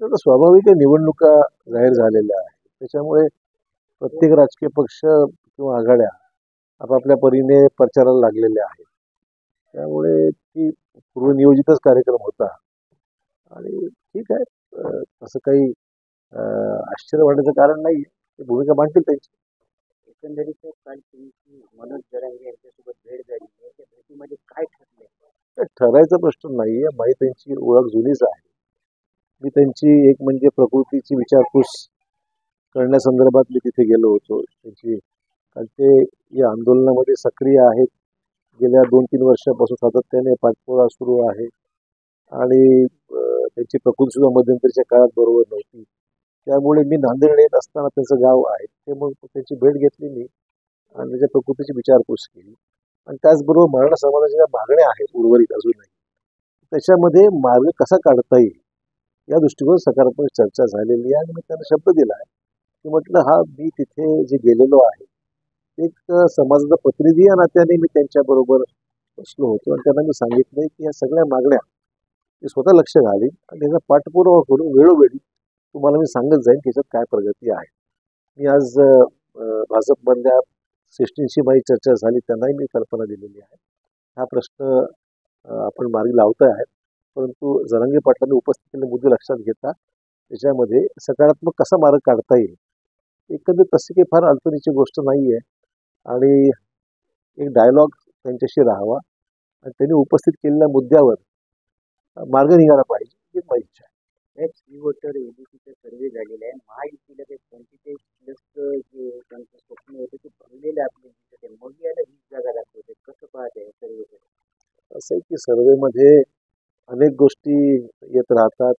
तर स्वाभाविक आहे, निवडणुका जाहीर झालेल्या आहेत. त्याच्यामुळे प्रत्येक राजकीय पक्ष किंवा आघाड्या आपापल्या परीने प्रचाराला लागलेल्या आहेत. त्यामुळे ती पूर्वनियोजितच कार्यक्रम होता आणि ठीक आहे. तसं काही आश्चर्य वाटायचं कारण नाही. ते भूमिका मांडतील त्यांची. एकंदरीत काल तुमची मनोज जरांगे यांच्यासोबत भेट झाली. त्या भेटीमध्ये काय ठरले? तर ठरायचा प्रश्न नाहीये. माझी त्यांची ओळख जुनीच आहे. मी त्यांची एक म्हणजे प्रकृतीची विचारपूस करण्यासंदर्भात मी तिथे गेलो होतो. त्यांची कारण ते या आंदोलनामध्ये सक्रिय आहेत. गेल्या 2-3 वर्षापासून सातत्याने पाठपुरावा सुरू आहे आणि त्यांची प्रकृती सुद्धा मध्यंतरीच्या काळात बरोबर नव्हती. त्यामुळे मी नांदेड येत असताना त्यांचं गाव आहे ते मग त्यांची भेट घेतली मी आणि त्याच्या प्रकृतीची विचारपूस केली आणि त्याचबरोबर मराठा समाजाच्या ज्या मागण्या आहेत उर्वरित अजूनही त्याच्यामध्ये मार्ग कसा काढता येईल या दृष्टिकोन सकारात्मक चर्चा झालेली आहे आणि मी त्यांना शब्द दिला आहे की म्हटलं हा मी तिथे जे गेलेलो आहे एक समाजाचा प्रतिनिधी या नात्याने मी त्यांच्याबरोबर बसलो होतो आणि त्यांना मी सांगितलंय की या सगळ्या मागण्या मी स्वतः लक्ष घालीन आणि त्याचा पाठपुरावा करून वेळोवेळी तुम्हाला मी सांगत जाईन की याच्यात काय प्रगती आहे. मी आज भाजपमधल्या श्रेष्ठींशी माझी चर्चा झाली, त्यांनाही मी कल्पना दिलेली आहे. हा प्रश्न आपण मार्गी लावता आहे, परंतु जरांगे पाटलांनी उपस्थित केलेले मुद्दे लक्षात घेता त्याच्यामध्ये सकारात्मक कसा मार्ग काढता येईल. एकंदरीत तशी काही फार अडचणीची गोष्ट नाही आहे आणि एक डायलॉग त्यांच्याशी राहावा आणि त्यांनी उपस्थित केलेल्या मुद्द्यावर मार्ग निघाला पाहिजे ही माझी इच्छा आहे. वोटर एबीसीचा सर्वे झालेला आहे. महायुतीला ते 45+ जे त्यांचं स्वप्न होतं ते भरलेलं आपले दिसत आहे. मग याला 20 जागा दाखवते. कसं पाहत आहे सर्वे? असं आहे की सर्वेमध्ये अनेक गोष्टी येत राहतात.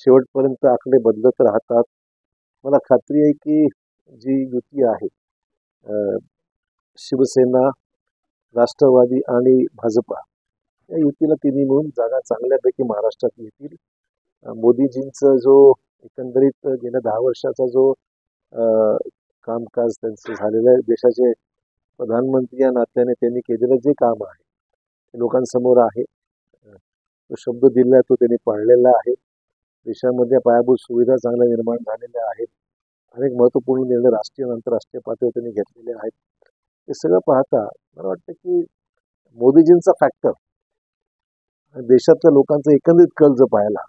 शेवटपर्यंत आकडे बदलत राहतात. मला खात्री आहे की जी युती आहे शिवसेना, राष्ट्रवादी आणि भाजपा या युतीला तिन्ही मिळून जागा चांगल्यापैकी महाराष्ट्रात येतील. मोदीजींचं जो एकंदरीत गेल्या 10 वर्षाचा जो कामकाज त्यांचं झालेलं आहे, देशाचे प्रधानमंत्री या नात्याने त्यांनी केलेलं जे काम आहे ते लोकांसमोर आहे. तो शब्द दिला तो त्यांनी पाळलेला आहे. देशामध्ये पायाभूत सुविधा चांगल्या निर्माण झालेल्या आहेत. अनेक महत्त्वपूर्ण निर्णय राष्ट्रीय आणि आंतरराष्ट्रीय पातळीवर त्यांनी घेतलेले आहेत. हे सगळं पाहता मला वाटतं की मोदीजींचा फॅक्टर देशातल्या लोकांचा एकंदरीत कल जर पाहिला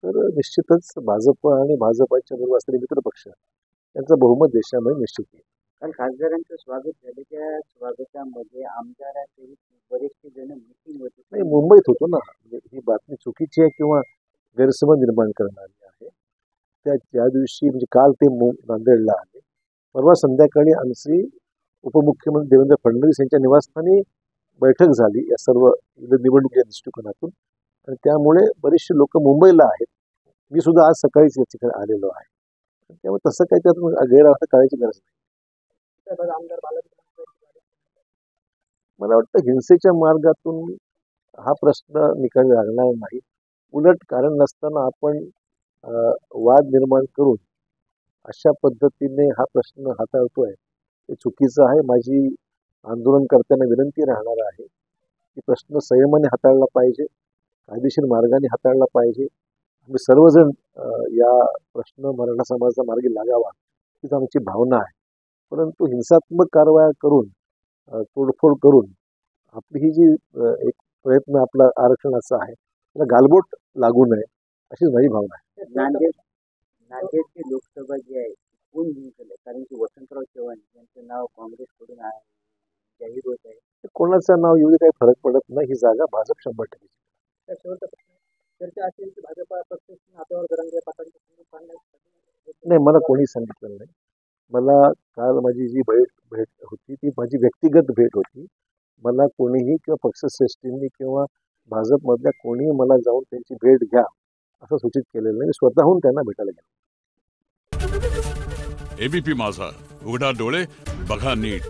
तर निश्चितच भाजप आणि भाजपाच्या बरोबर असलेले मित्र पक्ष यांचं बहुमत देशामध्ये निश्चित आहे. काल खासदारांचं स्वागत झालं. त्या स्वागतामध्ये आमदारांसहित बरेचसे जण मिटिंग होते. नाही, मुंबईत होतो ना. ही बातमी चुकीची आहे किंवा गैरसमज निर्माण करणारी आहे. त्या दिवशी म्हणजे काल ते नांदेडला आले. परवा संध्याकाळी आमची उपमुख्यमंत्री देवेंद्र फडणवीस यांच्या निवासस्थानी बैठक झाली या सर्व निवडणुकीच्या दृष्टिकोनातून आणि त्यामुळे बरेचसे लोक मुंबईला आहेत. मी सुद्धा आज सकाळीच या ठिकाणी आलेलो आहे. त्यामुळे तसं काही त्यात गैरअर्थ करायची गरज नाही. मला वाटतं हिंसेच्या मार्गातून हा प्रश्न निकाली लागणार नाही. उलट कारण नसताना आपण वाद निर्माण करून अशा पद्धतीने हा प्रश्न हाताळतोय ते चुकीचं आहे. माझी आंदोलनकर्त्यांना विनंती राहणार आहे की प्रश्न संयमाने हाताळला पाहिजे, कायदेशीर मार्गाने हाताळला पाहिजे. आम्ही सर्वजण या प्रश्न मराठा समाजाचा मार्गी लागावा हीच आमची भावना आहे. परंतु हिंसात्मक कारवाया करून तोडफोड करून आपली ही जी एक प्रयत्न आपला आरक्षणाचा आहे त्याला गालबोट लागू नये अशीच माझी भावना आहे. नांदेडची लोकसभा जी आहे कोण जिंकलं? कारण की वसंतराव चव्हाण यांचं नाव काँग्रेसकडून जाहीर होत आहे. कोणाचं नाव येऊ दे काही फरक पडत नाही. ही जागा भाजप 100% चर्चा असेल की भाजपा पक्ष हातावर जरांगे नाही, मला कोणी सांगितलं नाही. मला काल माझी जी भेट होती ती माझी व्यक्तिगत भेट होती. मला कोणीही किंवा पक्षश्रेष्ठींनी किंवा भाजपमधल्या कोणीही मला जाऊन त्यांची भेट घ्या असं सूचित केलेलं नाही. स्वतःहून त्यांना भेटायला गेलो. एबीपी माझा, उघडा डोळे बघा नीट.